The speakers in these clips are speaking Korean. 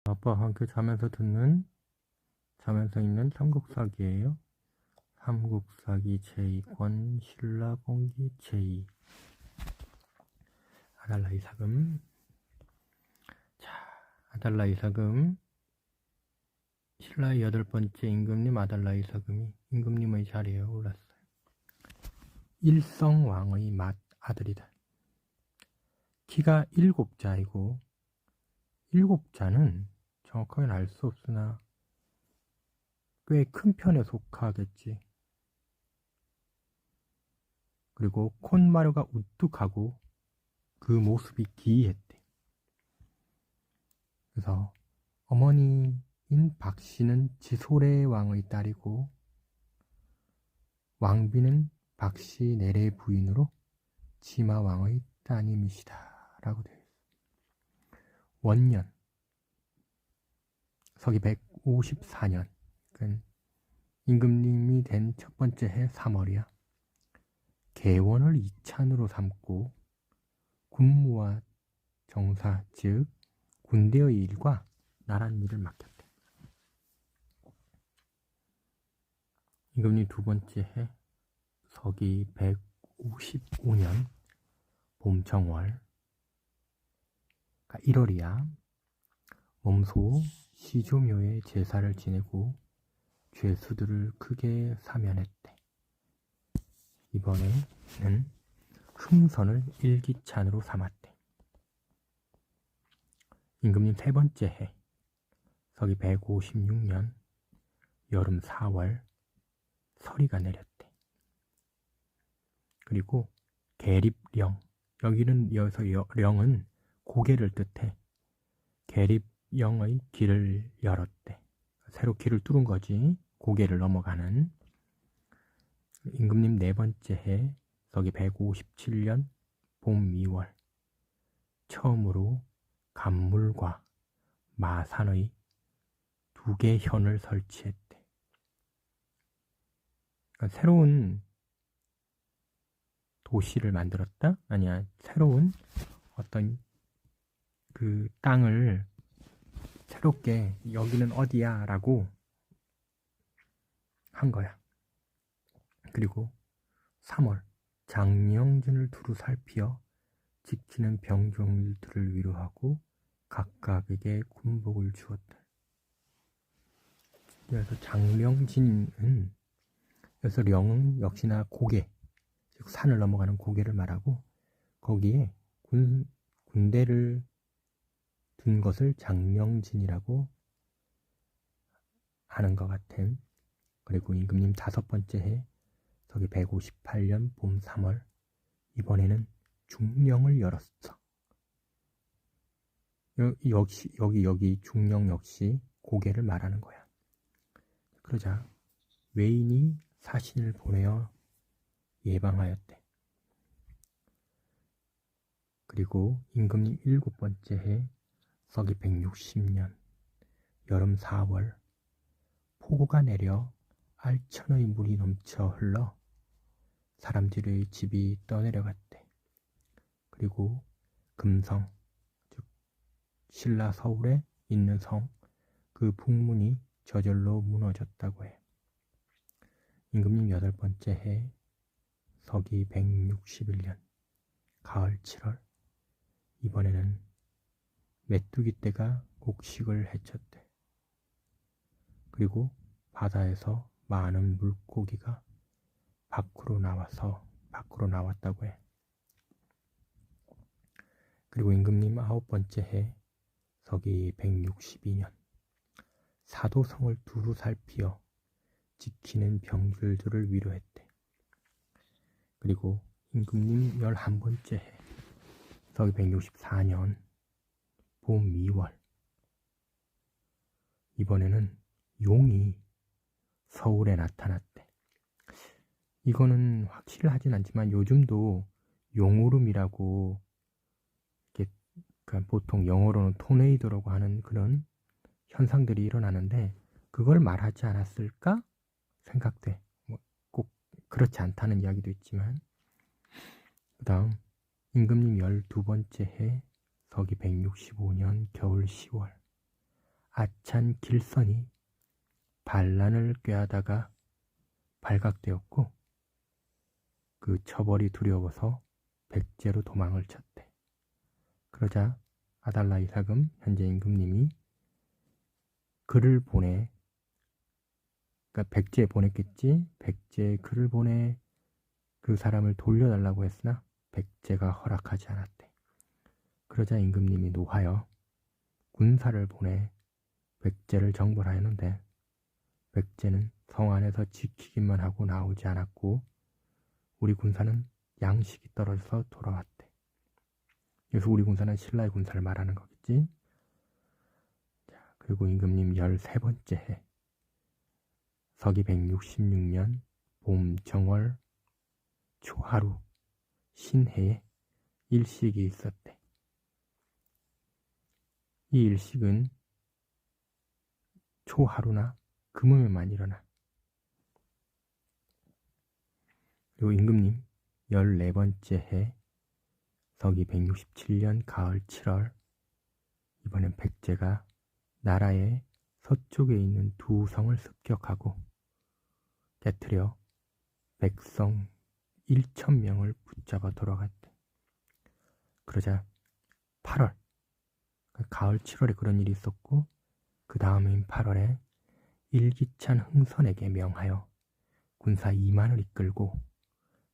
아빠와 함께 자면서 듣는, 자면서 읽는 삼국사기예요. 삼국사기 제2권 신라공기 제2 아달라 이사금. 자, 아달라 이사금, 신라의 8번째 임금님 아달라 이사금이 임금님의 자리에 올랐어요. 일성왕의 맏아들이다. 키가 7자이고 7자는 정확하게는 알 수 없으나 꽤 큰 편에 속하겠지. 그리고 콧마루가 우뚝하고 그 모습이 기이했대. 그래서 어머니인 박씨는 지소래 왕의 딸이고 왕비는 박씨 내래 부인으로 지마 왕의 따님이시다 라고 되어 있어요. 원년 서기 154년, 그러니까 임금님이 된 첫 번째 해 3월이야. 개원을 이찬으로 삼고 군무와 정사, 즉 군대의 일과 나란 일을 맡겼대. 임금님 두 번째 해 서기 155년 봄정월, 그러니까 1월이야. 몸소 시조묘에 제사를 지내고 죄수들을 크게 사면했대. 이번에는 흥선을 일기찬으로 삼았대. 임금님 세 번째 해 서기 156년 여름 4월 서리가 내렸대. 그리고 계립령, 여기서 령은 고개를 뜻해. 계립령의 길을 열었대. 새로 길을 뚫은 거지. 고개를 넘어가는. 임금님 네 번째 해 서기 157년 봄 2월 처음으로 간물과 마산의 2개 현을 설치했대. 그러니까 새로운 도시를 만들었다? 아니야, 새로운 어떤 그 땅을 새롭게 여기는 어디야 라고 한 거야. 그리고 3월 장령진을 두루 살피어 지키는 병종들을 위로하고 각각에게 군복을 주었다. 그래서 장령진은, 그래서 령은 역시나 고개, 즉 산을 넘어가는 고개를 말하고 거기에 군대를 둔 것을 장령진이라고 하는 것 같은. 그리고 임금님 다섯 번째 해 서기 158년 봄 3월 이번에는 중령을 열었어. 여기 중령 역시 고개를 말하는 거야. 그러자 외인이 사신을 보내어 예방하였대. 그리고 임금님 7번째 해 서기 160년 여름 4월 폭우가 내려 알천의 물이 넘쳐 흘러 사람들의 집이 떠내려갔대. 그리고 금성, 즉 신라 서울에 있는 성, 그 북문이 저절로 무너졌다고 해. 임금님 8번째 해 서기 161년 가을 7월 이번에는 메뚜기 떼가 곡식을 해쳤대. 그리고 바다에서 많은 물고기가 밖으로 나왔다고 해. 그리고 임금님 9번째 해 서기 162년 사도성을 두루 살피어 지키는 병들들을 위로했대. 그리고 임금님 11번째 해 서기 164년 봄 2월 이번에는 용이 서울에 나타났대. 이거는 확실하진 않지만 요즘도 용오름이라고, 그러니까 보통 영어로는 토네이도라고 하는 그런 현상들이 일어나는데 그걸 말하지 않았을까 생각돼. 꼭 그렇지 않다는 이야기도 있지만. 그 다음 임금님 12번째 해 서기 165년 겨울 10월 아찬 길선이 반란을 꾀하다가 발각되었고 그 처벌이 두려워서 백제로 도망을 쳤대. 그러자 아달라 이사금 현재 임금님이 글을 보내, 그러니까 백제에 보냈겠지. 백제에 글을 보내 그 사람을 돌려달라고 했으나 백제가 허락하지 않았대. 그러자 임금님이 노하여 군사를 보내 백제를 정벌하였는데 백제는 성 안에서 지키기만 하고 나오지 않았고 우리 군사는 양식이 떨어져서 돌아왔대. 그래서 우리 군사는 신라의 군사를 말하는 거겠지. 자, 그리고 임금님 13번째 해 서기 166년 봄 정월 초하루 신해에 일식이 있었대. 이 일식은 초하루나 금음에만 일어나. 그리고 임금님 14번째 해 서기 167년 가을 7월 이번엔 백제가 나라의 서쪽에 있는 두 성을 습격하고 깨트려 백성 1,000명을 붙잡아 돌아갔대. 그러자 8월, 가을 7월에 그런 일이 있었고 그 다음인 8월에 일기찬 흥선에게 명하여 군사 2만을 이끌고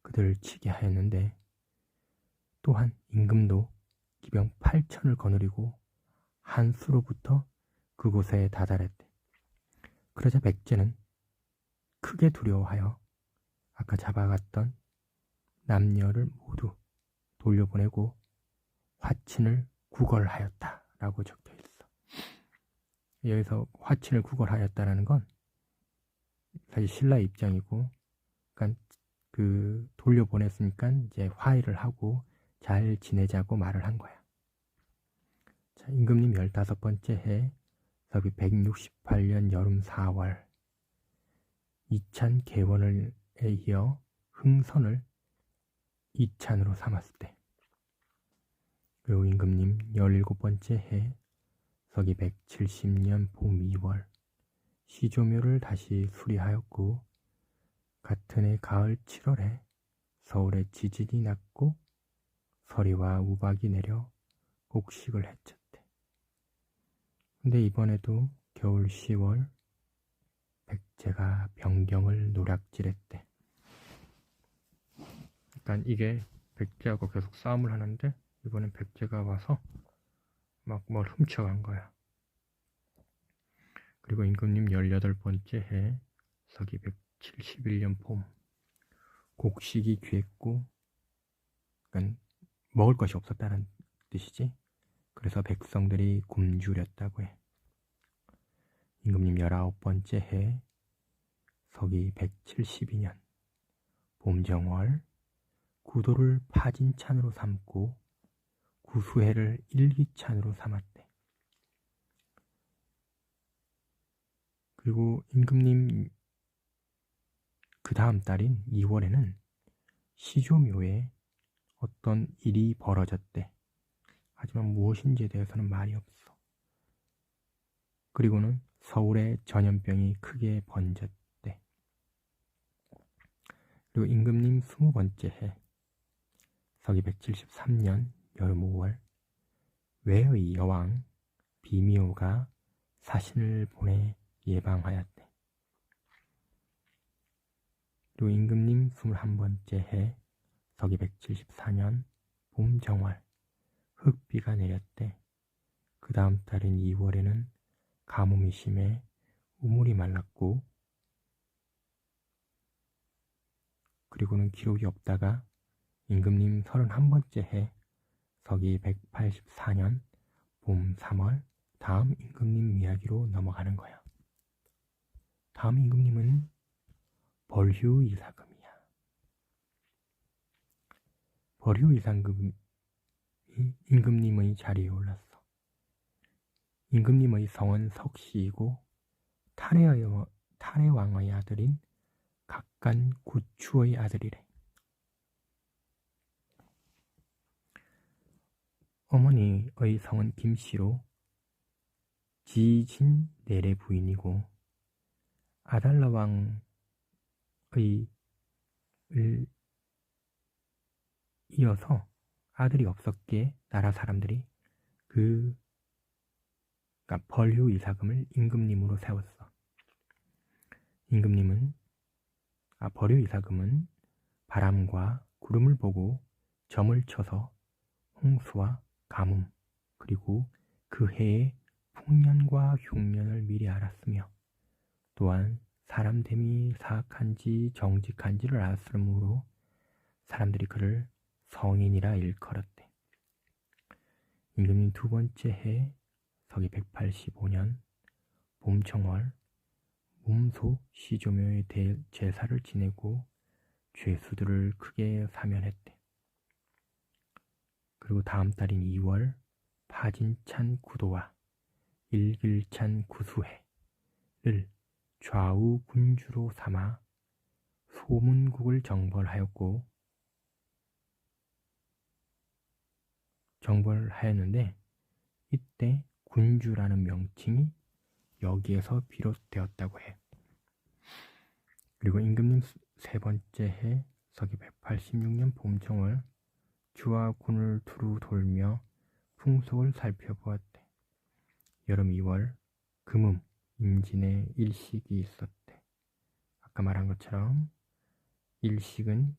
그들을 치게 하였는데 또한 임금도 기병 8,000을 거느리고 한수로부터 그곳에 다다랐대. 그러자 백제는 크게 두려워하여 아까 잡아갔던 남녀를 모두 돌려보내고 화친을 구걸하였다라고 적혀있어. 여기서 화친을 구걸하였다라는 건 사실 신라의 입장이고, 그러니까 그 돌려보냈으니까 이제 화해를 하고 잘 지내자고 말을 한 거야. 자, 임금님 15번째 해 서기 168년 여름 4월 이찬 개원에 이어 흥선을 이찬으로 삼았을 때, 그리고 임금님 17번째 해 서기 170년 봄 2월 시조묘를 다시 수리하였고 같은 해 가을 7월에 서울에 지진이 났고 서리와 우박이 내려 곡식을 해쳤대. 근데 이번에도 겨울 10월 백제가 병경을 노략질했대. 그러니까 이게 백제하고 계속 싸움을 하는데 이번엔 백제가 와서 막 뭘 훔쳐간 거야. 그리고 임금님 18번째 해 서기 171년 봄 곡식이 귀했고, 그러니까 먹을 것이 없었다는 뜻이지. 그래서 백성들이 굶주렸다고 해. 임금님 19번째 해 서기 172년 봄 정월 구도를 파진찬으로 삼고 구수해를 일기찬으로 삼았대. 그리고 임금님 그 다음 달인 2월에는 시조묘에 어떤 일이 벌어졌대. 하지만 무엇인지에 대해서는 말이 없어. 그리고는 서울에 전염병이 크게 번졌대. 그리고 임금님 20번째 해 서기 173년 여름 5월 외의 여왕 비미호가 사신을 보내 예방하였대. 그리고 임금님 21번째 해 서기 174년 봄 정월 흑비가 내렸대. 그 다음 달인 2월에는 가뭄이 심해 우물이 말랐고, 그리고는 기록이 없다가 임금님 31번째 해 서기 184년 봄 3월 다음 임금님 이야기로 넘어가는 거야. 다음 임금님은 벌휴 이사금이야. 벌휴 이사금이 임금님의 자리에 올랐어. 임금님의 성은 석시이고 탈해왕의 아들인 각간 구추의 아들이래. 어머니의 성은 김씨로 지진 넬의 부인이고 아달라 왕의 을 이어서 아들이 없었기에 나라 사람들이 그러니까 벌효 이사금을 임금님으로 세웠어. 벌효 이사금은 바람과 구름을 보고 점을 쳐서 홍수와 가뭄 그리고 그 해의 풍년과 흉년을 미리 알았으며 또한 사람됨이 사악한지 정직한지를 알았으므로 사람들이 그를 성인이라 일컬었대. 임금님 두 번째 해 서기 185년 봄청월 몸소 시조묘의 제사를 지내고 죄수들을 크게 사면했대. 그리고 다음 달인 2월 파진찬 구도와 일길찬 구수해를 좌우 군주로 삼아 소문국을 정벌하였는데 이때 군주라는 명칭이 여기에서 비롯되었다고 해. 그리고 임금님 세 번째 해 서기 186년 봄청월 주와 군을 두루 돌며 풍속을 살펴보았대. 여름 2월 금음 임진의 일식이 있었대. 아까 말한 것처럼 일식은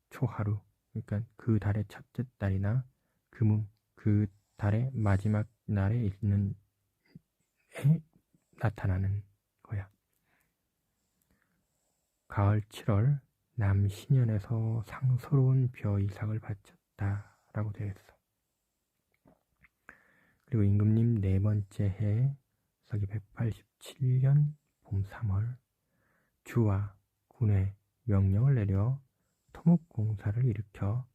초하루, 그러니까 그 달의 첫째 달이나 금음, 그 달의 마지막 날에 있는 해 나타나는 거야. 가을 7월 남신년에서 상서로운 벼이삭을 바쳤다 라고 되어 있어. 그리고 임금님 네 번째 해 서기 187년 봄 3월 주와 군에 명령을 내려 토목공사를 일으켜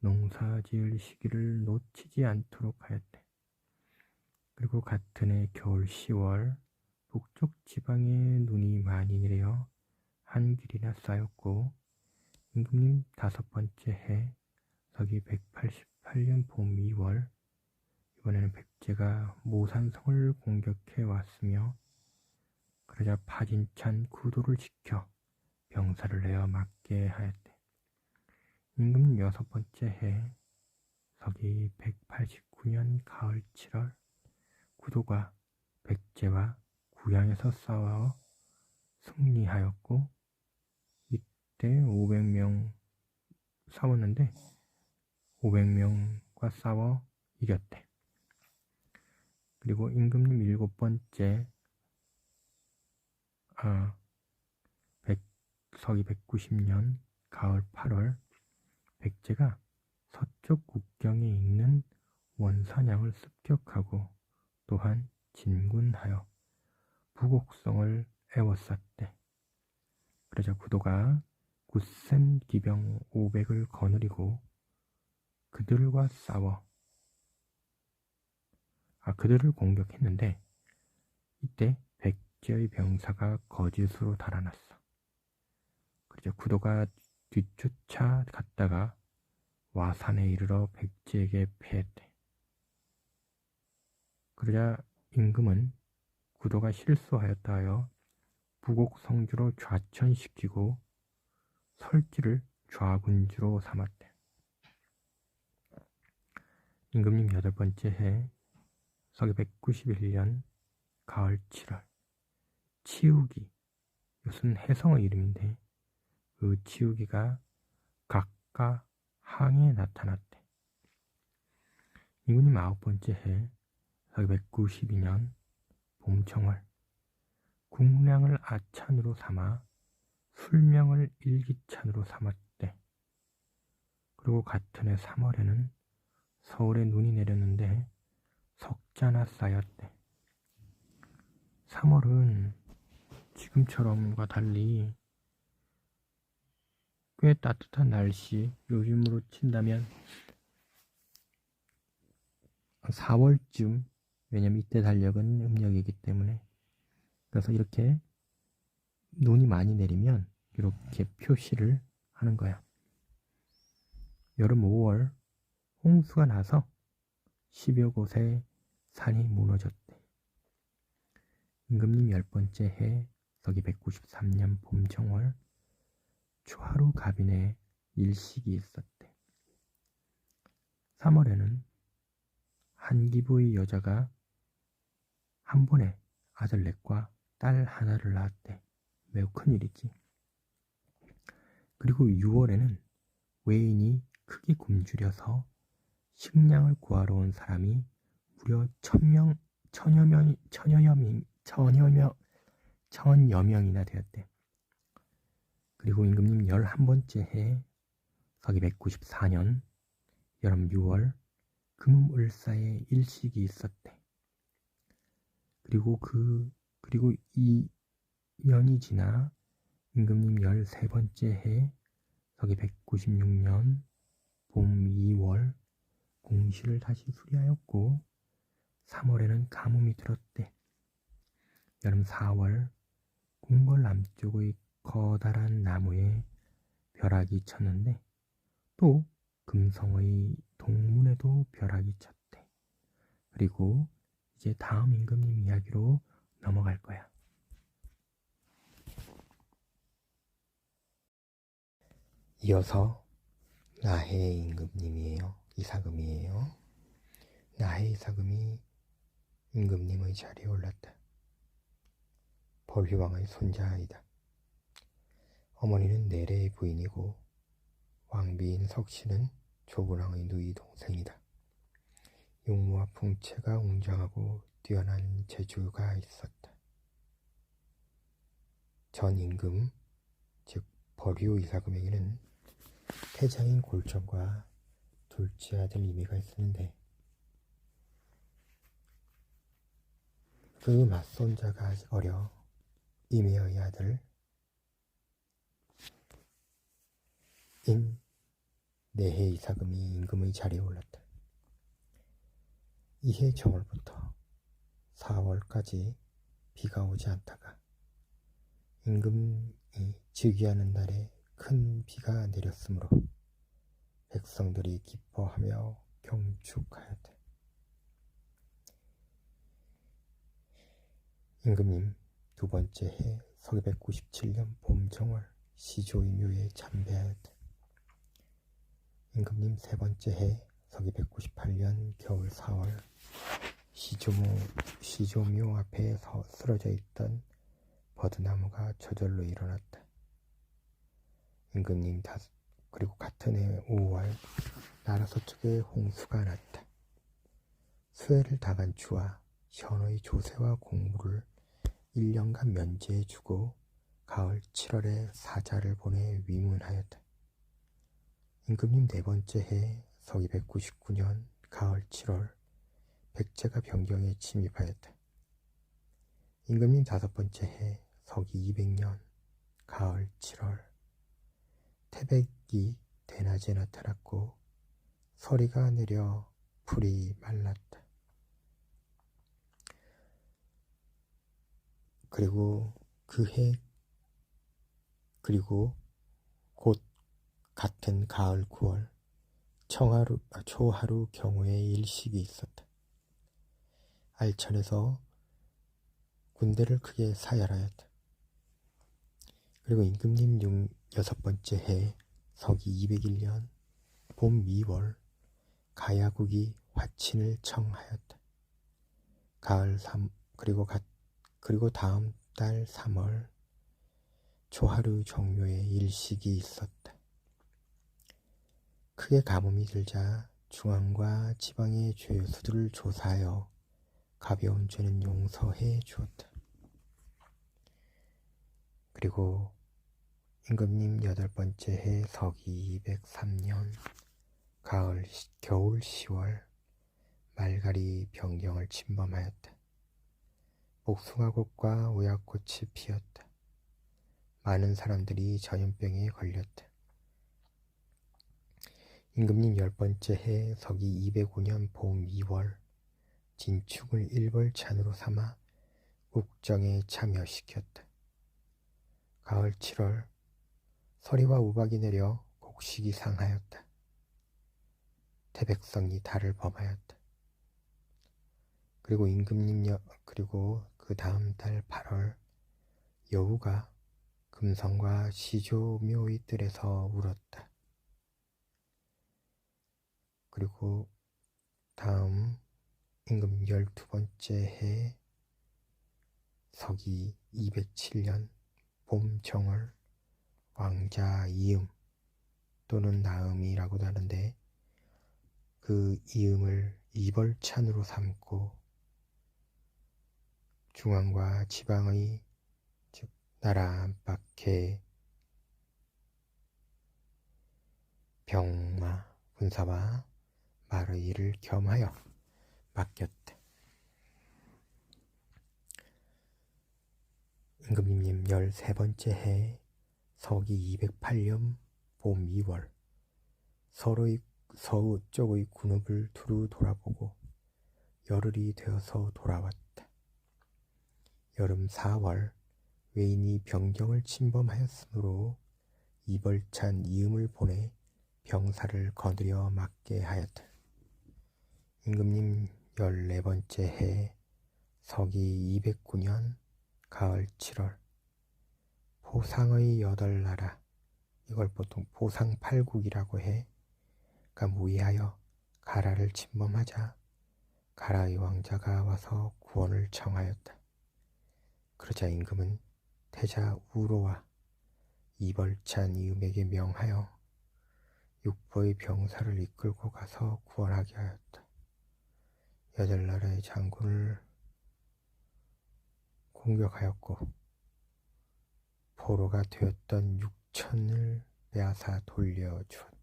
농사 지을 시기를 놓치지 않도록 하였대. 그리고 같은 해 겨울 10월 북쪽 지방에 눈이 많이 내려 한 길이나 쌓였고 임금님 다섯 번째 해 서기 188년 봄 2월 이번에는 백제가 모산성을 공격해 왔으며 그러자 파진찬 구도를 지켜 병사를 내어 맞게 하였대. 임금 여섯 번째 해 서기 189년 가을 7월 구도가 백제와 구양에서 싸워 승리하였고 이때 500명 싸웠는데 500명과 싸워 이겼대. 그리고 임금님 일곱 번째 서기 190년 가을 8월 백제가 서쪽 국경에 있는 원산양을 습격하고 또한 진군하여 부곡성을 에워쌌대. 그러자 구도가 굳센 기병 500을 거느리고 그들과 싸워 그들을 공격했는데 이때 백제의 병사가 거짓으로 달아났어. 그러자 구도가 뒤쫓아 갔다가 와산에 이르러 백제에게 패했대. 그러자 임금은 구도가 실수하였다 하여 부곡성주로 좌천시키고 설지를 좌군주로 삼았대. 임금님 여덟 번째 해 서기 191년 가을 7월 치우기, 이것은 해성의 이름인데 그 치우기가 각가 항에 나타났대. 임금님 아홉 번째 해 서기 192년 봄청월 국량을 아찬으로 삼아 술명을 일기찬으로 삼았대. 그리고 같은 해 3월에는 서울에 눈이 내렸는데 석자나 쌓였대. 3월은 지금처럼과 달리 꽤 따뜻한 날씨, 요즘으로 친다면 4월쯤, 왜냐면 이때 달력은 음력이기 때문에. 그래서 이렇게 눈이 많이 내리면 이렇게 표시를 하는 거야. 여름 5월 홍수가 나서 10여 곳에 산이 무너졌대. 임금님 10번째 해 서기 193년 봄 정월 초하루 갑인의 일식이 있었대. 3월에는 한기부의 여자가 한 번에 아들 넷과 딸 하나를 낳았대. 매우 큰일이지. 그리고 6월에는 외인이 크게 굶주려서 식량을 구하러 온 사람이 무려 천여 명이나 되었대. 그리고 임금님 11번째 해 서기 194년 여름 6월 금음을사에 일식이 있었대. 그리고 2년이 지나 임금님 13번째 해 서기 196년 봄 2월 공시를 다시 수리하였고 3월에는 가뭄이 들었대. 여름 4월 궁궐 남쪽의 커다란 나무에 벼락이 쳤는데 또 금성의 동문에도 벼락이 쳤대. 그리고 이제 다음 임금님 이야기로 넘어갈 거야. 이어서 나해 임금님이에요. 이사금이에요. 나해 이사금이 임금님의 자리에 올랐다. 벌휘왕의 손자아이다. 어머니는 내래의 부인이고 왕비인 석씨는 조분왕의 누이 동생이다. 용모와 풍채가 웅장하고 뛰어난 재주가 있었다. 전 임금, 즉 벌휘오 이사금에게는 태장인 골정과 둘째 아들 이매가 있었는데 그 맞손자가 아직 어려 이매의 아들 인 내해 이사금이 임금의 자리에 올랐다. 이해 정월부터 4월까지 비가 오지 않다가 임금이 즉위하는 날에 큰 비가 내렸으므로 백성들이 기뻐하며 경축하였다. 임금님 2번째 해 서기 197년 봄 정월 시조의 묘에 참배하였다. 임금님 3번째 해 서기 198년 겨울 4월 시조묘 앞에 쓰러져 있던 버드나무가 저절로 일어났다. 임금님 그리고 같은 해 5월 나라 서쪽에 홍수가 났다. 수해를 당한 주와 현의 조세와 공무를 1년간 면제해주고 가을 7월에 사자를 보내 위문하였다. 임금님 4번째 해 서기 199년 가을 7월 백제가 변경에 침입하였다. 임금님 5번째 해 서기 200년 가을 7월 태백이 대낮에 나타났고 서리가 내려 풀이 말랐다. 그리고 곧 같은 가을 9월 초하루 경우에 일식이 있었다. 알천에서 군대를 크게 사열하였다. 그리고 임금님 6번째 해 서기 201년 봄 2월 가야국이 화친을 청하였다. 그리고 다음 달 3월 초하루 정묘에 일식이 있었다. 크게 가뭄이 들자 중앙과 지방의 죄수들을 조사하여 가벼운 죄는 용서해 주었다. 그리고 임금님 8번째 해 서기 203년 겨울 10월 말갈이 변경을 침범하였다. 복숭아꽃과 오약꽃이 피었다. 많은 사람들이 전염병에 걸렸다. 임금님 10번째 해 서기 205년 봄 2월 진축을 일벌찬으로 삼아 국정에 참여시켰다. 가을 7월 서리와 우박이 내려 곡식이 상하였다. 태백성이 달을 범하였다. 그리고 그 다음 달 8월 여우가 금성과 시조 묘이들에서 울었다. 그리고 다음 임금 12번째 해 서기 207년 봄 정월 왕자 이음 또는 나음이라고도 하는데 그 이음을 이벌찬으로 삼고 중앙과 지방의 즉 나라 안팎의 병마 군사와 말의 일을 겸하여 맡겼다. 임금님 13번째 해 서기 208년 봄 2월 서우 쪽의 군읍을 두루 돌아보고 열흘이 되어서 돌아왔다. 여름 4월 외인이 병경을 침범하였으므로 이벌찬 이음을 보내 병사를 거느려 맞게 하였다. 임금님 14번째 해 서기 209년 가을 7월 포상의 8나라 이걸 보통 포상팔국이라고 해 가 무의하여 가라를 침범하자 가라의 왕자가 와서 구원을 청하였다. 그러자 임금은 태자 우로와 이벌찬 이음에게 명하여 육보의 병사를 이끌고 가서 구원하게 하였다. 8나라의 장군을 공격하였고 포로가 되었던 6천을 빼앗아 돌려주었다.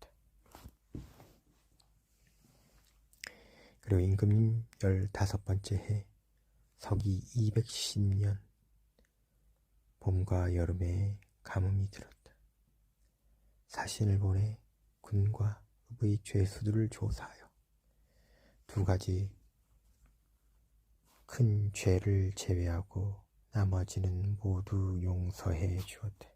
그리고 임금님 15번째 해 서기 210년 봄과 여름에 가뭄이 들었다. 사신을 보내 군과 읍의 죄수들을 조사하여 2가지 큰 죄를 제외하고 나머지는 모두 용서해 주었다.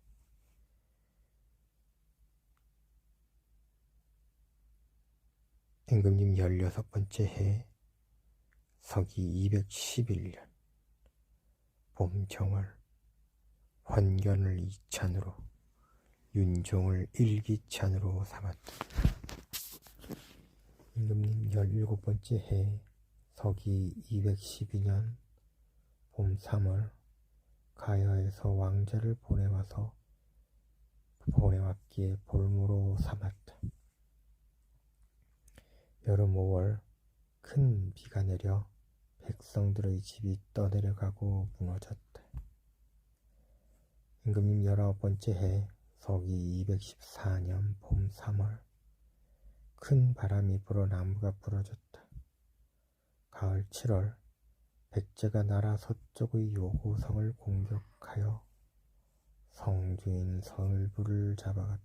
임금님 16번째 해 서기 211년 봄 정월 환견을 2찬으로 윤종을 1기찬으로 삼았다. 임금님 17번째 해 서기 212년 봄 3월 가야에서 왕자를 보내왔기에 볼모로 삼았다. 여름 5월 큰 비가 내려 백성들의 집이 떠내려가고 무너졌다. 임금님 19번째 해 서기 214년 봄 3월 큰 바람이 불어 나무가 부러졌다. 가을 7월 백제가 나라 서쪽의 요고성을 공격하여 성주인 서울부를 잡아갔다.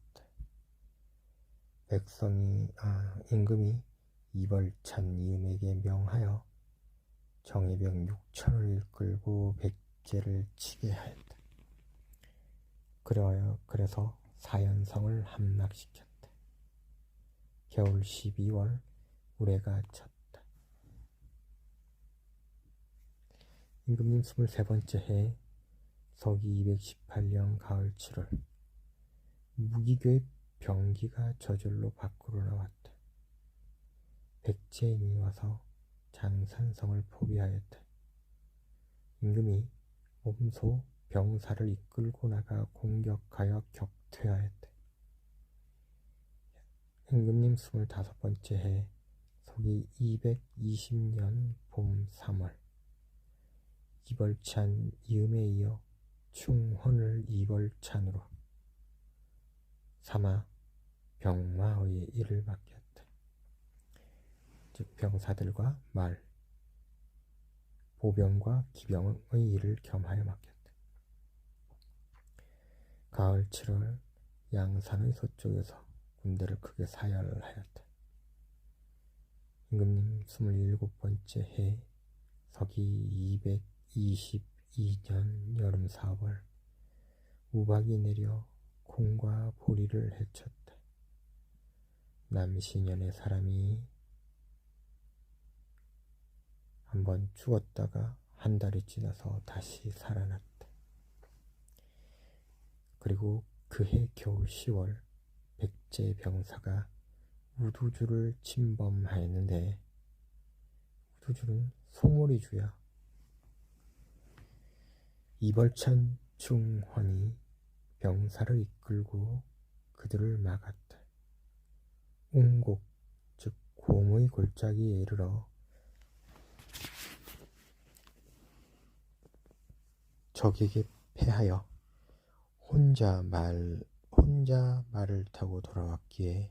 임금이 이벌찬 이음에게 명하여 정예병 6천을 이끌고 백제를 치게 하였다. 그래서 사연성을 함락시켰다. 겨울 12월 우레가 쳤다. 임금님 23번째 해 서기 218년 가을 7월 무기교의 병기가 저절로 밖으로 나왔다. 백제인이 와서 장산성을 포위하였다. 임금이 몸소 병사를 이끌고 나가 공격하여 격퇴하였다. 임금님 25번째 해 서기 220년 봄 3월 이벌찬 이음에 이어 충헌을 이벌찬으로 삼아 병마의 일을 맡겼다. 즉 병사들과 말, 보병과 기병의 일을 겸하여 맡겼다. 가을 7월 양산의 서쪽에서 군대를 크게 사열하였다. 임금님 27번째 해 서기 222년 여름 4월 우박이 내려 콩과 보리를 해쳤다. 남신년의 사람이 한번 죽었다가 한 달이 지나서 다시 살아났다. 그리고 그해 겨울 10월 백제 병사가 우두주를 침범하였는데, 우두주는 송오리주야. 이벌찬 중헌이 병사를 이끌고 그들을 막았다. 웅곡, 즉 곰의 골짜기에 이르러 적에게 패하여 혼자 말을 타고 돌아왔기에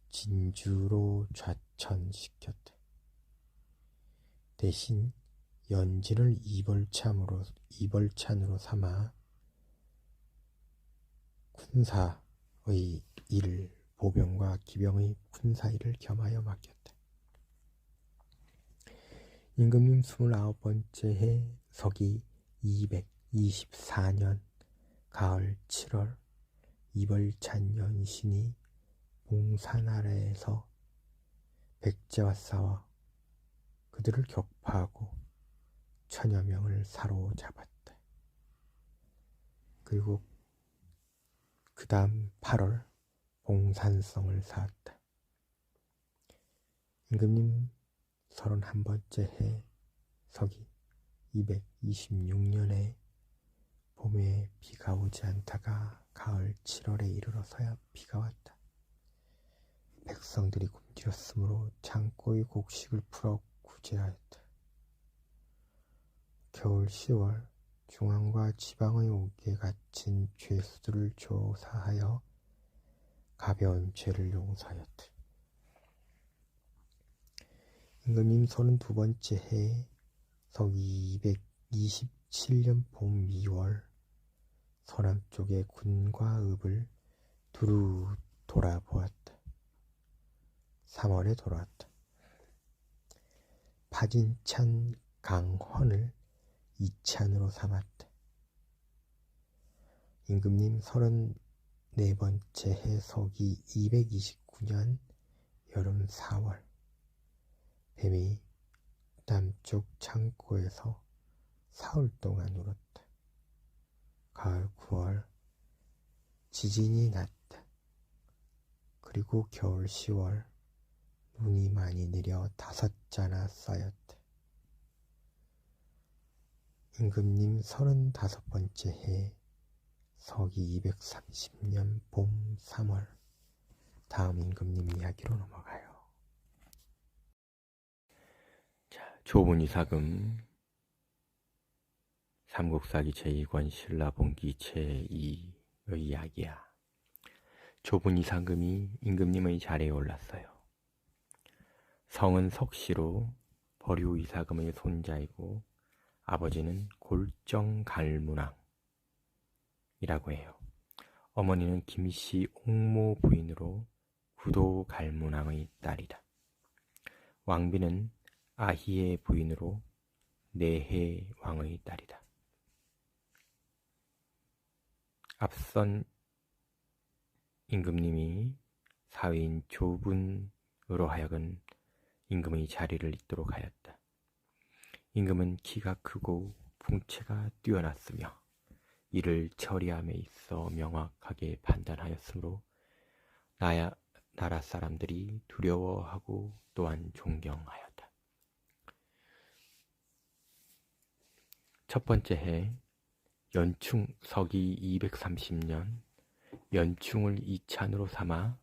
진주로 좌천시켰다. 대신 연진을 이벌찬으로 삼아 군사의 일, 보병과 기병의 군사 일을 겸하여 맡겼다. 임금님 29번째 해 서기 224년 가을 7월 이벌찬 연신이 봉산 아래에서 백제와 싸워 그들을 격파하고 천여 명을 사로잡았다. 그리고 그 다음 8월 봉산성을 쌓았다. 임금님 31번째 해 서기 226년에 봄에 비가 오지 않다가 가을 7월에 이르러서야 비가 왔다. 백성들이 굶주렸으므로 창고의 곡식을 풀어 구제하였다. 겨울 10월 중앙과 지방의 옥에 갇힌 죄수들을 조사하여 가벼운 죄를 용서하였다. 임금님 32번째 해 서기 227년 봄 2월 서남쪽의 군과 읍을 두루 돌아보았다. 3월에 돌아왔다. 파진찬 강헌을 이찬으로 삼았다. 임금님 34번째 해 서기 229년 여름 4월 뱀이 남쪽 창고에서 사흘 동안 울었다. 가을 9월 지진이 났다. 그리고 겨울 10월 눈이 많이 내려 5자나 쌓였다. 임금님 35번째 해 서기 230년 봄 3월 다음 임금님 이야기로 넘어가요. 자, 조분이사금 삼국사기 제2권 신라본기 제2의 이야기야. 조분이사금이 임금님의 자리에 올랐어요. 성은 석시로 버류이사금의 손자이고 아버지는 골정갈문왕이라고 해요. 어머니는 김씨 옥모 부인으로 구도갈문왕의 딸이다. 왕비는 아희의 부인으로 내해왕의 딸이다. 앞선 임금님이 사위인 조분으로 하여금 임금의 자리를 잇도록 하였다. 임금은 키가 크고 풍채가 뛰어났으며 이를 처리함에 있어 명확하게 판단하였으므로 나라 사람들이 두려워하고 또한 존경하였다. 첫 번째 해 연충 서기 230년 연충을 이찬으로 삼아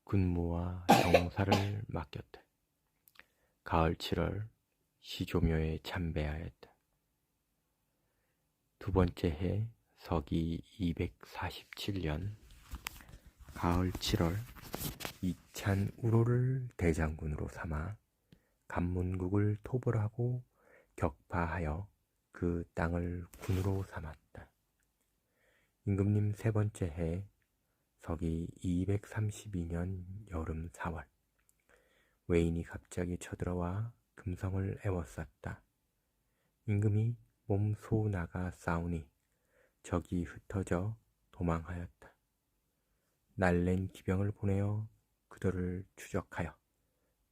군무와 정사를 맡겼다. 가을 7월 시조묘에 참배하였다. 두 번째 해 서기 247년 가을 7월 이찬 우로를 대장군으로 삼아 간문국을 토벌하고 격파하여 그 땅을 군으로 삼았다. 임금님 세 번째 해 서기 232년 여름 4월 외인이 갑자기 쳐들어와 금성을 에워쌌다. 임금이 몸소 나가 싸우니 적이 흩어져 도망하였다. 날랜 기병을 보내어 그들을 추적하여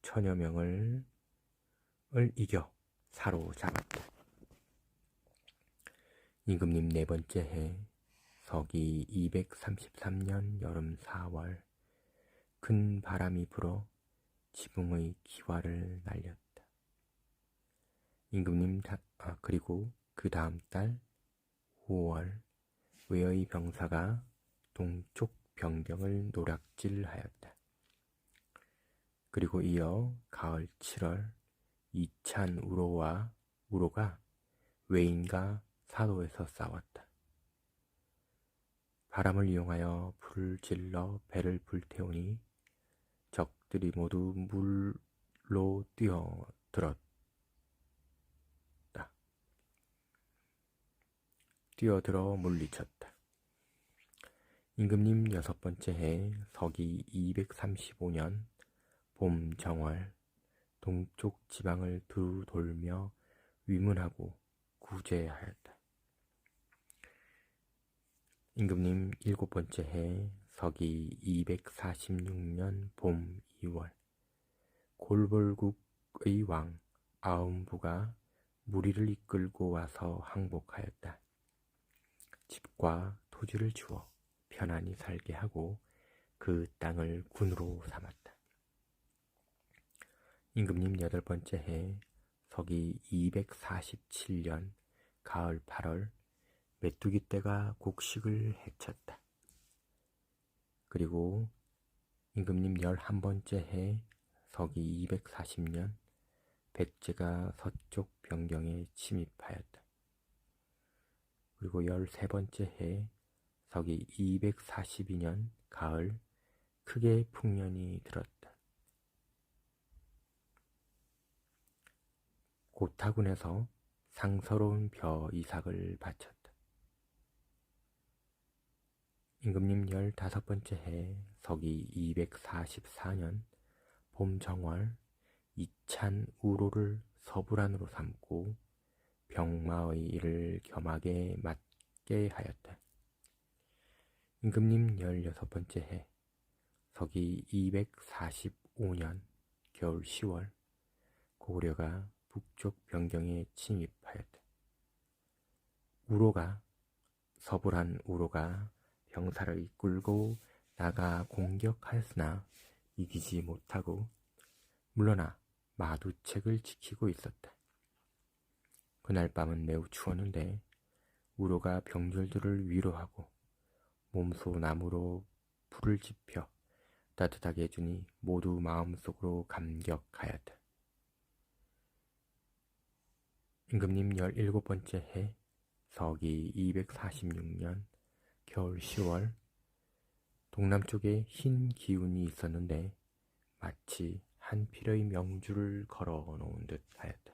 천여 명을 이겨 사로잡았다. 임금님 네 번째 해 서기 233년 여름 4월 큰 바람이 불어 지붕의 기와를 날렸다. 임금님 그리고 그 다음 달 5월 외의 병사가 동쪽 변경을 노략질하였다. 그리고 이어 가을 7월 이찬 우로가 외인과 사도에서 싸웠다. 바람을 이용하여 불을 질러 배를 불태우니 적들이 모두 물로 뛰어들었다. 뛰어들어 물리쳤다. 임금님 여섯 번째 해 서기 235년 봄 정월 동쪽 지방을 두루 돌며 위문하고 구제하였다. 임금님 일곱 번째 해 서기 246년 봄 2월 골볼국의 왕 아움부가 무리를 이끌고 와서 항복하였다. 집과 토지를 주어 편안히 살게 하고 그 땅을 군으로 삼았다. 임금님 여덟 번째 해 서기 247년 가을 8월 메뚜기 떼가 곡식을 해쳤다. 그리고 임금님 11번째 해 서기 240년 백제가 서쪽 변경에 침입하였다. 그리고 13번째 해 서기 242년 가을 크게 풍년이 들었다. 고타군에서 상서로운 벼 이삭을 바쳤다. 임금님 15번째 해 서기 244년 봄 정월 이찬 우로를 서부란으로 삼고 병마의 일을 겸하게 맡게 하였다. 임금님 16번째 해 서기 245년 겨울 10월 고구려가 북쪽 변경에 침입하였다. 서부란 우로가 병사를 이끌고 나가 공격하였으나 이기지 못하고 물러나 마두책을 지키고 있었다. 그날 밤은 매우 추웠는데 우로가 병졸들을 위로하고 몸소 나무로 불을 지펴 따뜻하게 해주니 모두 마음속으로 감격하였다. 임금님 17번째 해 서기 246년 겨울 10월 동남쪽에 흰 기운이 있었는데 마치 한 필의 명주를 걸어 놓은 듯 하였다.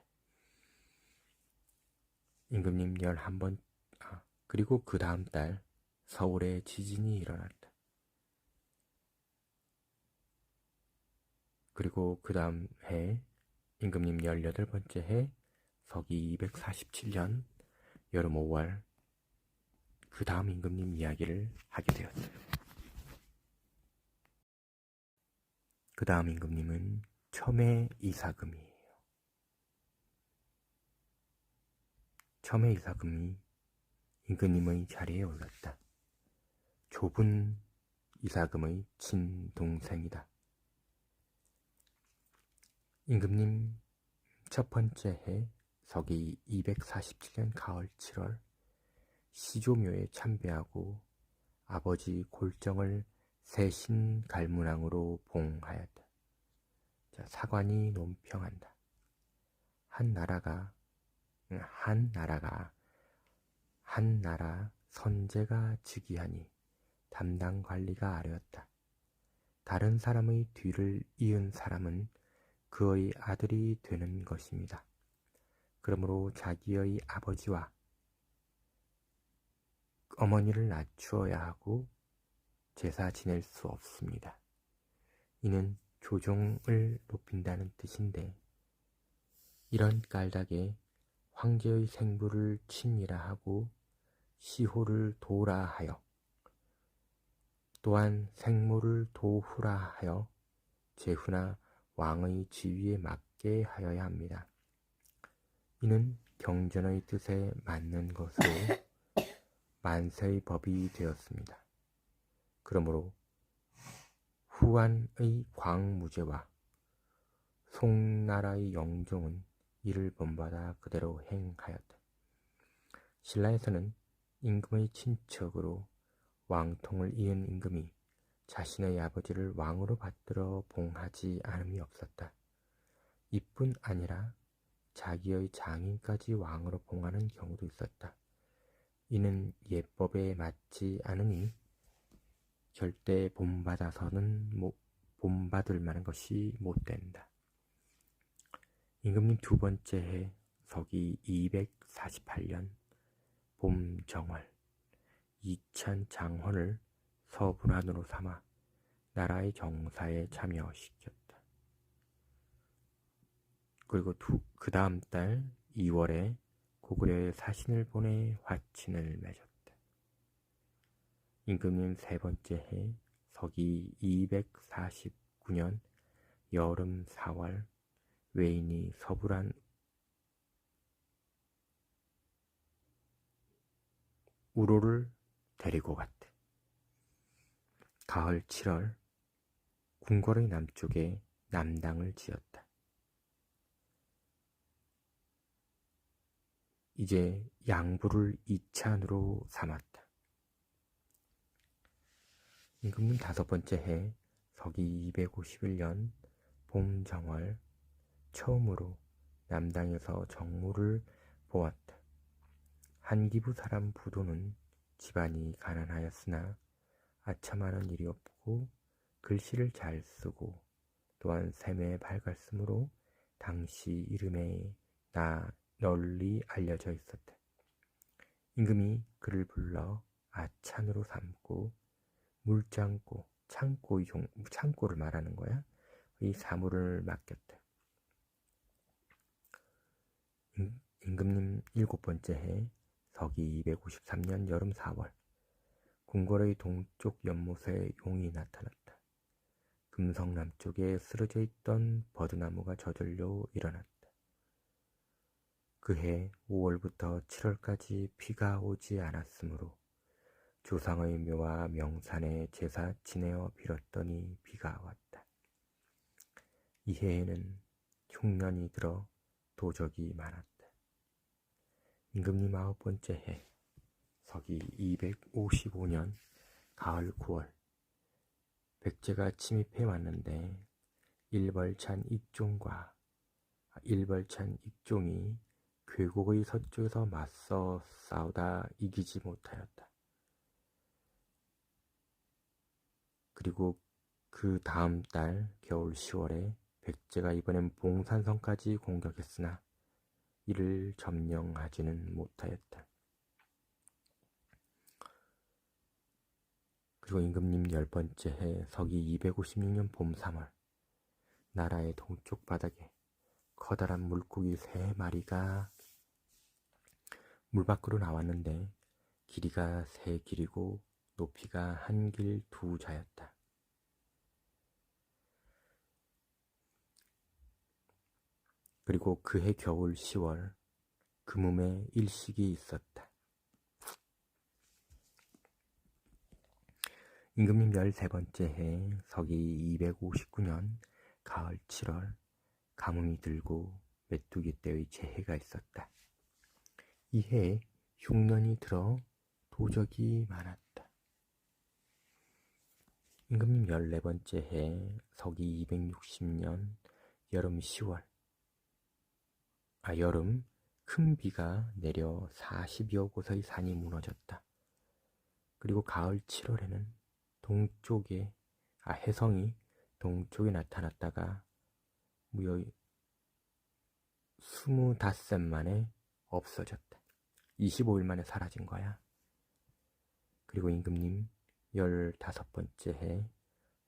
임금님 11번 그리고 그 다음 달 서울에 지진이 일어났다. 그리고 그 다음 해 임금님 18번째 해 서기 247년 여름 5월 그 다음 임금님 이야기를 하게 되었어요. 그 다음 임금님은 첨예 이사금이에요. 첨예 이사금이 임금님의 자리에 올랐다. 좁은 이사금의 친동생이다. 임금님 첫 번째 해 서기 247년 가을 7월 시조묘에 참배하고 아버지 골정을 세신 갈문왕으로 봉하였다. 사관이 논평한다. 한 나라 선제가 즉위하니 담당 관리가 아뢰었다. 다른 사람의 뒤를 이은 사람은 그의 아들이 되는 것입니다. 그러므로 자기의 아버지와 어머니를 낮추어야 하고 제사 지낼 수 없습니다. 이는 조종을 높인다는 뜻인데 이런 깔닥에 황제의 생부를 친이라 하고 시호를 도라 하여 또한 생모를 도후라 하여 제후나 왕의 지위에 맞게 하여야 합니다. 이는 경전의 뜻에 맞는 것으로 만세의 법이 되었습니다. 그러므로 후한의 광무제와 송나라의 영종은 이를 본받아 그대로 행하였다. 신라에서는 임금의 친척으로 왕통을 이은 임금이 자신의 아버지를 왕으로 받들어 봉하지 않음이 없었다. 이뿐 아니라 자기의 장인까지 왕으로 봉하는 경우도 있었다. 이는 예법에 맞지 않으니 절대 본받아서는 본받을 만한 것이 못된다. 임금님 두 번째 해 서기 248년 봄 정월 이찬 장헌을 서분환으로 삼아 나라의 정사에 참여시켰다. 그리고 그 다음 달 2월에 고구려에 사신을 보내 화친을 맺었다. 임금님 세 번째 해 서기 249년 여름 4월 외인이 서분한 우로를 데리고 갔다. 가을 7월 궁궐의 남쪽에 남당을 지었다. 이제 양부를 이찬으로 삼았다. 임금님 다섯 번째 해 서기 251년 봄 정월 처음으로 남당에서 정무를 보았다. 한기부 사람 부도는 집안이 가난하였으나 아첨하는 일이 없고 글씨를 잘 쓰고 또한 셈에 밝았으므로 당시 이름에 널리 알려져 있었다. 임금이 그를 불러 아찬으로 삼고 물장고, 창고를 말하는 거야. 이 사물을 맡겼다. 임금님 일곱 번째 해 서기 253년 여름 4월 궁궐의 동쪽 연못에 용이 나타났다. 금성 남쪽에 쓰러져 있던 버드나무가 저절로 일어났다. 그해 5월부터 7월까지 비가 오지 않았으므로 조상의 묘와 명산에 제사 지내어 빌었더니 비가 왔다. 이 해에는 흉년이 들어 도적이 많았다. 임금님 아홉 번째 해 서기 255년 가을 9월 백제가 침입해 왔는데 일벌찬 익종이 괴곡의 서쪽에서 맞서 싸우다 이기지 못하였다. 그리고 그 다음 달 겨울 10월에 백제가 이번엔 봉산성까지 공격했으나 이를 점령하지는 못하였다. 그리고 임금님 열 번째 해 서기 256년 봄 3월 나라의 동쪽 바닥에 커다란 물고기 3마리가 물 밖으로 나왔는데 길이가 3길이고 높이가 1길 2자였다. 그리고 그해 겨울 10월 금음에 일식이 있었다. 임금님 13번째 해 서기 259년 가을 7월 가뭄이 들고 메뚜기 떼의 재해가 있었다. 이 해에 흉년이 들어 도적이 많았다. 임금님 14번째 해 서기 260년 여름 10월 여름 큰 비가 내려 40여 곳의 산이 무너졌다. 그리고 가을 7월에는 해성이 동쪽에 나타났다가 무려 25 만에 없어졌다. 25일 만에 사라진 거야. 그리고 임금님 15번째 해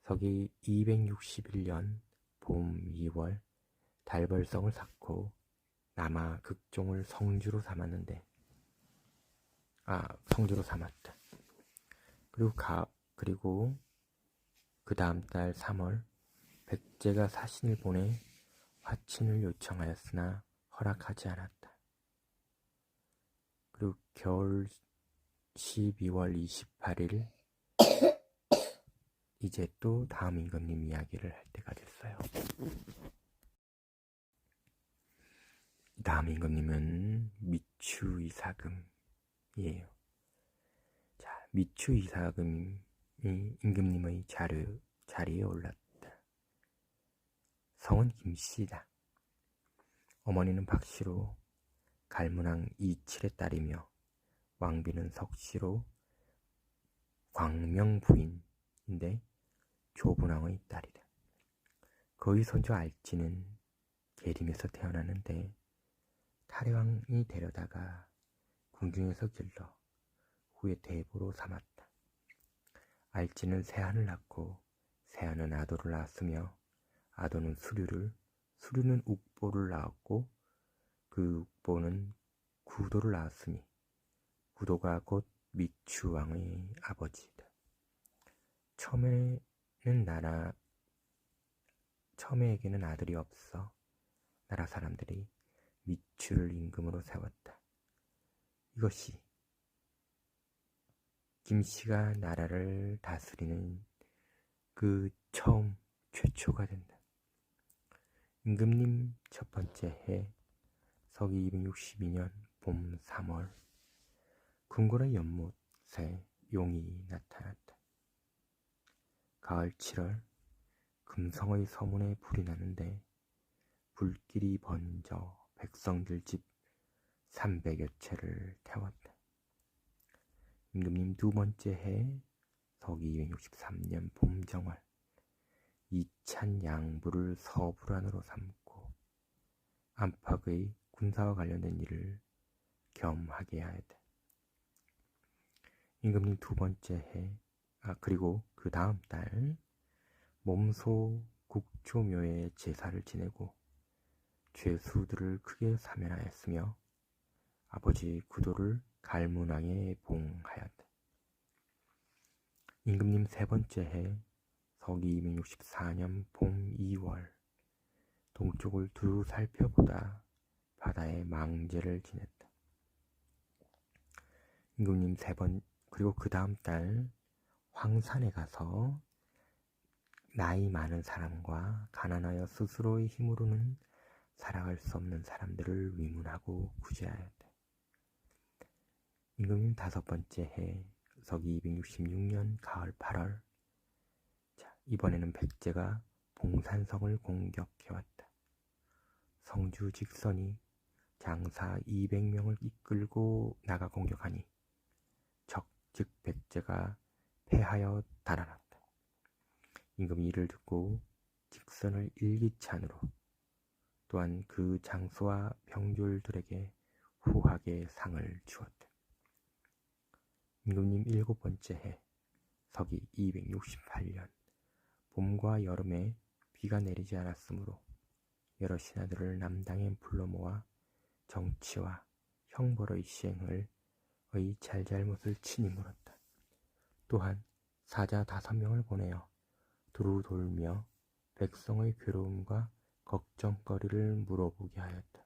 서기 261년 봄 2월 달벌성을 쌓고 남아 극종을 성주로 삼았다. 그리고 그 다음 달 3월 백제가 사신을 보내 화친을 요청하였으나 허락하지 않았다. 그리고 겨울 12월 28일 이제 또 다음 임금님 이야기를 할 때가 됐어요. 다음 임금님은 미추 이사금이에요. 자, 미추 이사금이 임금님의 자리에 올랐다. 성은 김씨다. 어머니는 박씨로 갈문왕 이칠의 딸이며 왕비는 석씨로 광명 부인인데 조분왕의 딸이다. 그의 손주 알지는 계림에서 태어나는데 탈해왕이 데려다가 궁중에서 길러 후에 대보로 삼았다. 알지는 세한을 낳고 세한은 아도를 낳았으며 아도는 수류는 욱보를 낳았고 그 욱보는 구도를 낳았으니 구도가 곧 미추왕의 아버지이다. 처음에에게는 아들이 없어 나라 사람들이 미추를 임금으로 세웠다. 이것이 김씨가 나라를 다스리는 그 최초가 된다. 임금님 첫 번째 해 서기 262년 봄 3월 궁궐의 연못에 용이 나타났다. 가을 7월 금성의 서문에 불이 나는데 불길이 번져 백성들 집 300여 채를 태웠다. 임금님 두 번째 해 서기 263년 봄 정월 이찬 양부를 서불안으로 삼고 안팎의 군사와 관련된 일을 겸하게 하였다. 임금님 두 번째 해 그리고 그 다음 달 몸소 국조묘에 제사를 지내고 죄수들을 크게 사면하였으며 아버지 구도를 갈문왕에 봉하였다. 임금님 세 번째 해 서기 264년 봄 2월 동쪽을 두루 살펴보다 바다에 망제를 지냈다. 임금님 그리고 그 다음 달 황산에 가서 나이 많은 사람과 가난하여 스스로의 힘으로는 살아갈 수 없는 사람들을 위문하고 구제하였다. 임금님 다섯 번째 해 서기 266년 가을 8월 이번에는 백제가 봉산성을 공격해왔다. 성주 직선이 장사 200명을 이끌고 나가 공격하니 즉 백제가 패하여 달아났다. 임금이 이를 듣고 직선을 일기찬으로 또한 그 장수와 병졸들에게 후하게 상을 주었다. 임금님 일곱 번째 해 서기 268년 봄과 여름에 비가 내리지 않았으므로 여러 신하들을 남당에 불러 모아 정치와 형벌의 시행을 의 잘잘못을 친히 물었다. 또한 사자 5명을 보내어 두루 돌며 백성의 괴로움과 걱정거리를 물어보게 하였다.